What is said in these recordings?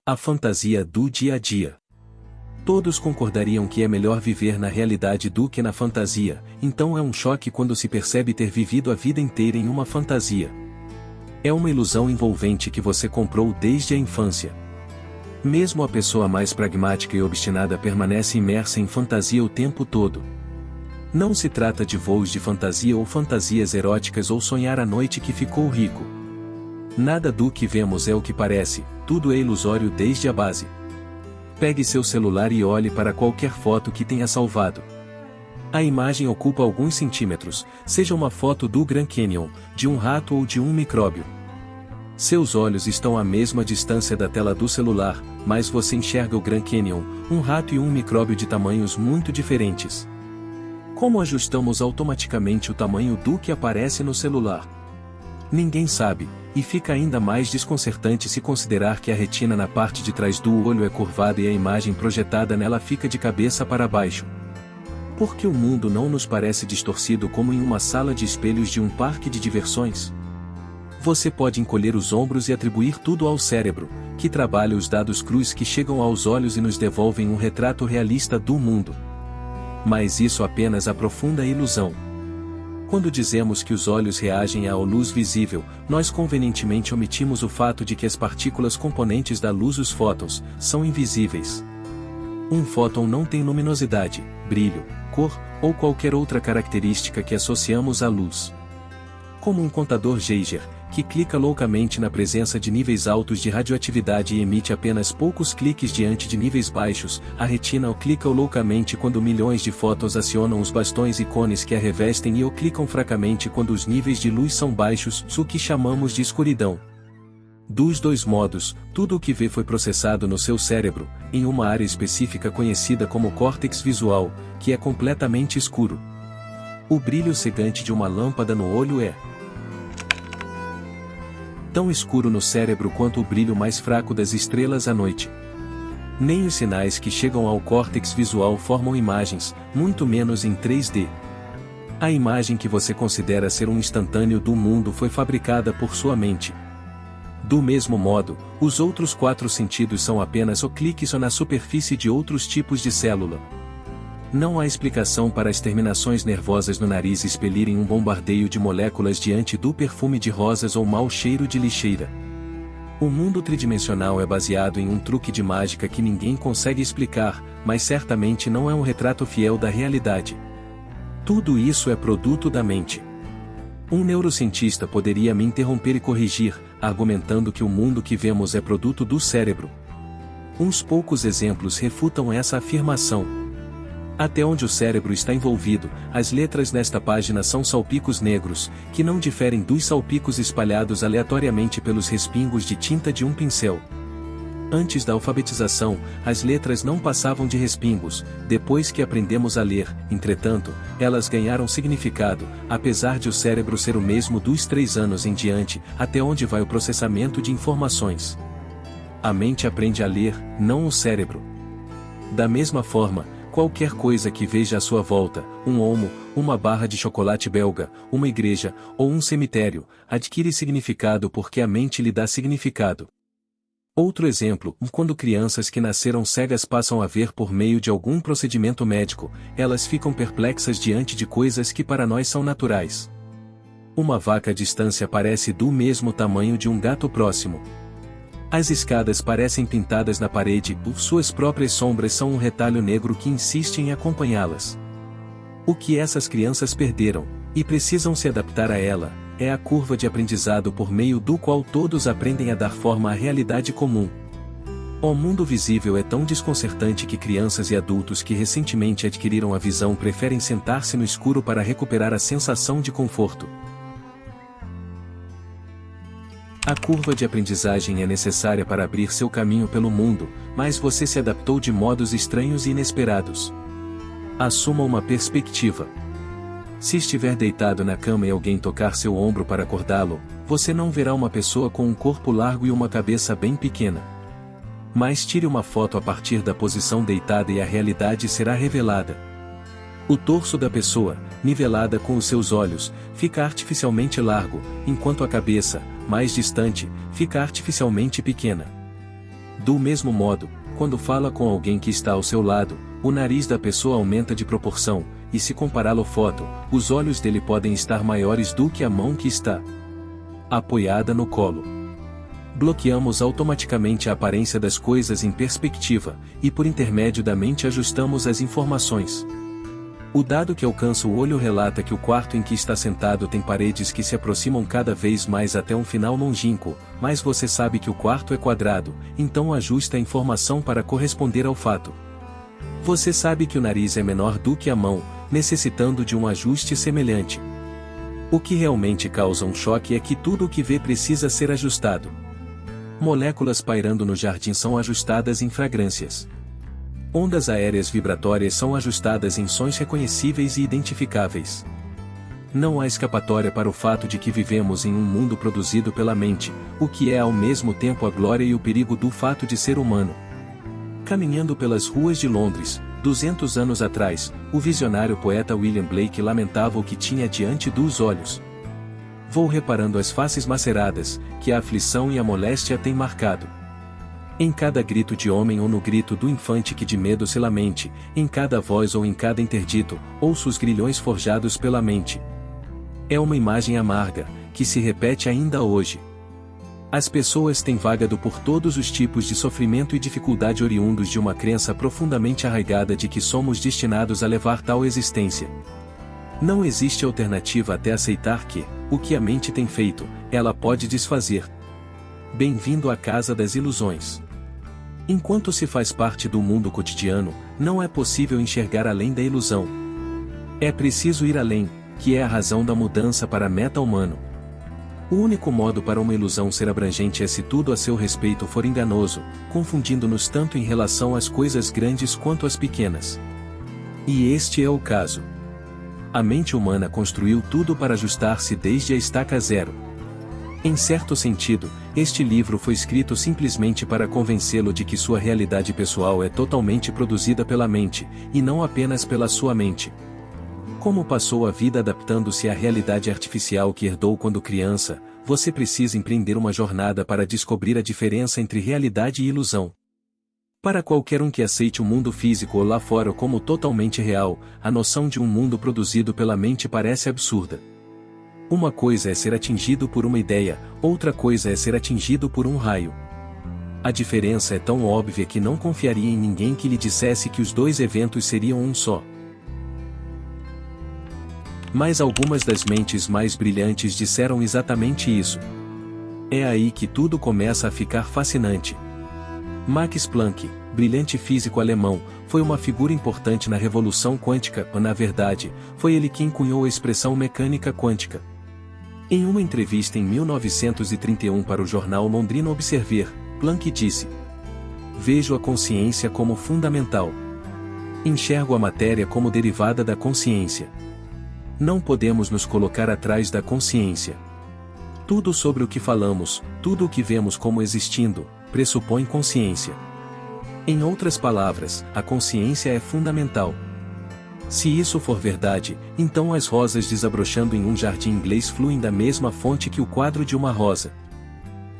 A fantasia do dia a dia. Todos concordariam que é melhor viver na realidade do que na fantasia, então é um choque quando se percebe ter vivido a vida inteira em uma fantasia. É uma ilusão envolvente que você comprou desde a infância. Mesmo a pessoa mais pragmática e obstinada permanece imersa em fantasia o tempo todo. Não se trata de voos de fantasia ou fantasias eróticas ou sonhar a noite que ficou rico. Nada do que vemos é o que parece, tudo é ilusório desde a base. Pegue seu celular e olhe para qualquer foto que tenha salvado. A imagem ocupa alguns centímetros, seja uma foto do Grand Canyon, de um rato ou de um micróbio. Seus olhos estão à mesma distância da tela do celular, mas você enxerga o Grand Canyon, um rato e um micróbio de tamanhos muito diferentes. Como ajustamos automaticamente o tamanho do que aparece no celular? Ninguém sabe, e fica ainda mais desconcertante se considerar que a retina na parte de trás do olho é curvada e a imagem projetada nela fica de cabeça para baixo. Por que o mundo não nos parece distorcido como em uma sala de espelhos de um parque de diversões? Você pode encolher os ombros e atribuir tudo ao cérebro, que trabalha os dados crus que chegam aos olhos e nos devolvem um retrato realista do mundo. Mas isso apenas aprofunda a ilusão. Quando dizemos que os olhos reagem à luz visível, nós convenientemente omitimos o fato de que as partículas componentes da luz, os fótons, são invisíveis. Um fóton não tem luminosidade, brilho, cor, ou qualquer outra característica que associamos à luz. Como um contador Geiger, que clica loucamente na presença de níveis altos de radioatividade e emite apenas poucos cliques diante de níveis baixos, a retina clica loucamente quando milhões de fótons acionam os bastões e cones que a revestem e clicam fracamente quando os níveis de luz são baixos, o que chamamos de escuridão. Dos dois modos, tudo o que vê foi processado no seu cérebro, em uma área específica conhecida como córtex visual, que é completamente escuro. O brilho cegante de uma lâmpada no olho é tão escuro no cérebro quanto o brilho mais fraco das estrelas à noite. Nem os sinais que chegam ao córtex visual formam imagens, muito menos em 3D. A imagem que você considera ser um instantâneo do mundo foi fabricada por sua mente. Do mesmo modo, os outros 4 sentidos são apenas o clique na superfície de outros tipos de célula. Não há explicação para as terminações nervosas no nariz expelirem um bombardeio de moléculas diante do perfume de rosas ou mau cheiro de lixeira. O mundo tridimensional é baseado em um truque de mágica que ninguém consegue explicar, mas certamente não é um retrato fiel da realidade. Tudo isso é produto da mente. Um neurocientista poderia me interromper e corrigir, argumentando que o mundo que vemos é produto do cérebro. Uns poucos exemplos refutam essa afirmação. Até onde o cérebro está envolvido, as letras nesta página são salpicos negros, que não diferem dos salpicos espalhados aleatoriamente pelos respingos de tinta de um pincel. Antes da alfabetização, as letras não passavam de respingos, depois que aprendemos a ler, entretanto, elas ganharam significado, apesar de o cérebro ser o mesmo dos 3 anos em diante, até onde vai o processamento de informações. A mente aprende a ler, não o cérebro. Da mesma forma, qualquer coisa que veja à sua volta, um olmo, uma barra de chocolate belga, uma igreja, ou um cemitério, adquire significado porque a mente lhe dá significado. Outro exemplo, quando crianças que nasceram cegas passam a ver por meio de algum procedimento médico, elas ficam perplexas diante de coisas que para nós são naturais. Uma vaca à distância parece do mesmo tamanho de um gato próximo. As escadas parecem pintadas na parede, suas próprias sombras são um retalho negro que insiste em acompanhá-las. O que essas crianças perderam, e precisam se adaptar a ela, é a curva de aprendizado por meio do qual todos aprendem a dar forma à realidade comum. O mundo visível é tão desconcertante que crianças e adultos que recentemente adquiriram a visão preferem sentar-se no escuro para recuperar a sensação de conforto. A curva de aprendizagem é necessária para abrir seu caminho pelo mundo, mas você se adaptou de modos estranhos e inesperados. Assuma uma perspectiva. Se estiver deitado na cama e alguém tocar seu ombro para acordá-lo, você não verá uma pessoa com um corpo largo e uma cabeça bem pequena. Mas tire uma foto a partir da posição deitada e a realidade será revelada. O torso da pessoa, nivelada com os seus olhos, fica artificialmente largo, enquanto a cabeça, mais distante, fica artificialmente pequena. Do mesmo modo, quando fala com alguém que está ao seu lado, o nariz da pessoa aumenta de proporção, e se compará-lo à foto, os olhos dele podem estar maiores do que a mão que está apoiada no colo. Bloqueamos automaticamente a aparência das coisas em perspectiva, e por intermédio da mente ajustamos as informações. O dado que alcança o olho relata que o quarto em que está sentado tem paredes que se aproximam cada vez mais até um final longínquo, mas você sabe que o quarto é quadrado, então ajusta a informação para corresponder ao fato. Você sabe que o nariz é menor do que a mão, necessitando de um ajuste semelhante. O que realmente causa um choque é que tudo o que vê precisa ser ajustado. Moléculas pairando no jardim são ajustadas em fragrâncias. Ondas aéreas vibratórias são ajustadas em sons reconhecíveis e identificáveis. Não há escapatória para o fato de que vivemos em um mundo produzido pela mente, o que é ao mesmo tempo a glória e o perigo do fato de ser humano. Caminhando pelas ruas de Londres, 200 anos atrás, o visionário poeta William Blake lamentava o que tinha diante dos olhos. Vou reparando as faces maceradas, que a aflição e a moléstia têm marcado. Em cada grito de homem ou no grito do infante que de medo se lamente, em cada voz ou em cada interdito, ouço os grilhões forjados pela mente. É uma imagem amarga, que se repete ainda hoje. As pessoas têm vagado por todos os tipos de sofrimento e dificuldade oriundos de uma crença profundamente arraigada de que somos destinados a levar tal existência. Não existe alternativa até aceitar que, o que a mente tem feito, ela pode desfazer. Bem-vindo à casa das ilusões. Enquanto se faz parte do mundo cotidiano, não é possível enxergar além da ilusão. É preciso ir além, que é a razão da mudança para a meta humano. O único modo para uma ilusão ser abrangente é se tudo a seu respeito for enganoso, confundindo-nos tanto em relação às coisas grandes quanto às pequenas. E este é o caso. A mente humana construiu tudo para ajustar-se desde a estaca zero. Em certo sentido, este livro foi escrito simplesmente para convencê-lo de que sua realidade pessoal é totalmente produzida pela mente, e não apenas pela sua mente. Como passou a vida adaptando-se à realidade artificial que herdou quando criança, você precisa empreender uma jornada para descobrir a diferença entre realidade e ilusão. Para qualquer um que aceite o mundo físico ou lá fora como totalmente real, a noção de um mundo produzido pela mente parece absurda. Uma coisa é ser atingido por uma ideia, outra coisa é ser atingido por um raio. A diferença é tão óbvia que não confiaria em ninguém que lhe dissesse que os dois eventos seriam um só. Mas algumas das mentes mais brilhantes disseram exatamente isso. É aí que tudo começa a ficar fascinante. Max Planck, brilhante físico alemão, foi uma figura importante na revolução quântica, na verdade, foi ele quem cunhou a expressão mecânica quântica. Em uma entrevista em 1931 para o jornal londrino Observer, Planck disse: "Vejo a consciência como fundamental. Enxergo a matéria como derivada da consciência. Não podemos nos colocar atrás da consciência. Tudo sobre o que falamos, tudo o que vemos como existindo, pressupõe consciência. Em outras palavras, a consciência é fundamental. Se isso for verdade, então as rosas desabrochando em um jardim inglês fluem da mesma fonte que o quadro de uma rosa.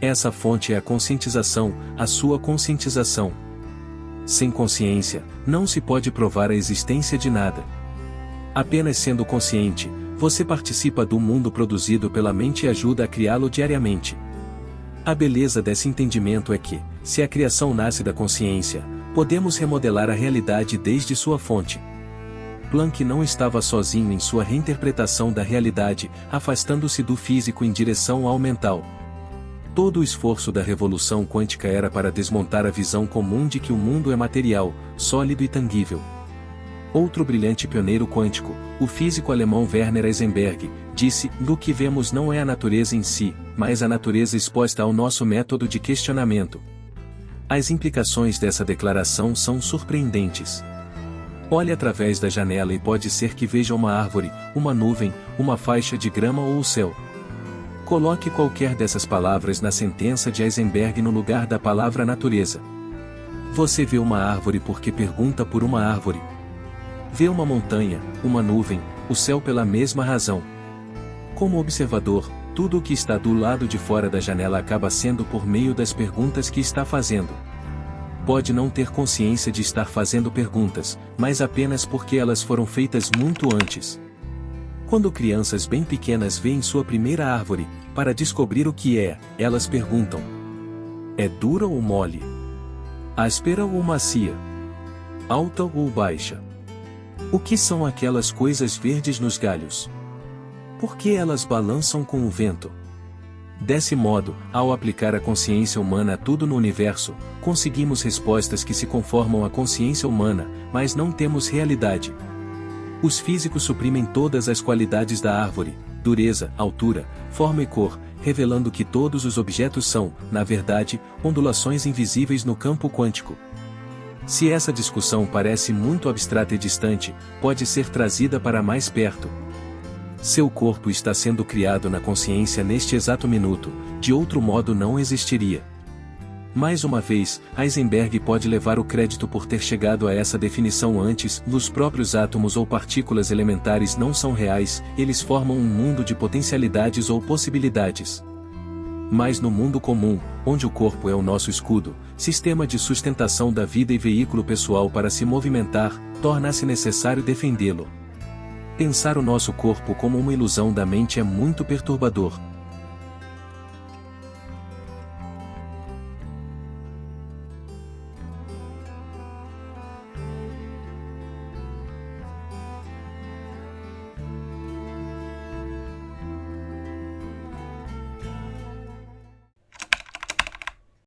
Essa fonte é a conscientização, a sua conscientização. Sem consciência, não se pode provar a existência de nada. Apenas sendo consciente, você participa do mundo produzido pela mente e ajuda a criá-lo diariamente. A beleza desse entendimento é que, se a criação nasce da consciência, podemos remodelar a realidade desde sua fonte." Planck não estava sozinho em sua reinterpretação da realidade, afastando-se do físico em direção ao mental. Todo o esforço da revolução quântica era para desmontar a visão comum de que o mundo é material, sólido e tangível. Outro brilhante pioneiro quântico, o físico alemão Werner Heisenberg, disse: "Do que vemos não é a natureza em si, mas a natureza exposta ao nosso método de questionamento." As implicações dessa declaração são surpreendentes. Olhe através da janela e pode ser que veja uma árvore, uma nuvem, uma faixa de grama ou o céu. Coloque qualquer dessas palavras na sentença de Heisenberg no lugar da palavra natureza. Você vê uma árvore porque pergunta por uma árvore. Vê uma montanha, uma nuvem, o céu pela mesma razão. Como observador, tudo o que está do lado de fora da janela acaba sendo por meio das perguntas que está fazendo. pode não ter consciência de estar fazendo perguntas, mas apenas porque elas foram feitas muito antes. Quando crianças bem pequenas veem sua primeira árvore, para descobrir o que é, elas perguntam: é dura ou mole? Áspera ou macia? Alta ou baixa? O que são aquelas coisas verdes nos galhos? Por que elas balançam com o vento? Desse modo, ao aplicar a consciência humana a tudo no universo, conseguimos respostas que se conformam à consciência humana, mas não temos realidade. Os físicos suprimem todas as qualidades da árvore, dureza, altura, forma e cor, revelando que todos os objetos são, na verdade, ondulações invisíveis no campo quântico. Se essa discussão parece muito abstrata e distante, pode ser trazida para mais perto. Seu corpo está sendo criado na consciência neste exato minuto, de outro modo não existiria. Mais uma vez, Heisenberg pode levar o crédito por ter chegado a essa definição antes. Os próprios átomos ou partículas elementares não são reais, eles formam um mundo de potencialidades ou possibilidades. Mas no mundo comum, onde o corpo é o nosso escudo, sistema de sustentação da vida e veículo pessoal para se movimentar, torna-se necessário defendê-lo. Pensar o nosso corpo como uma ilusão da mente é muito perturbador.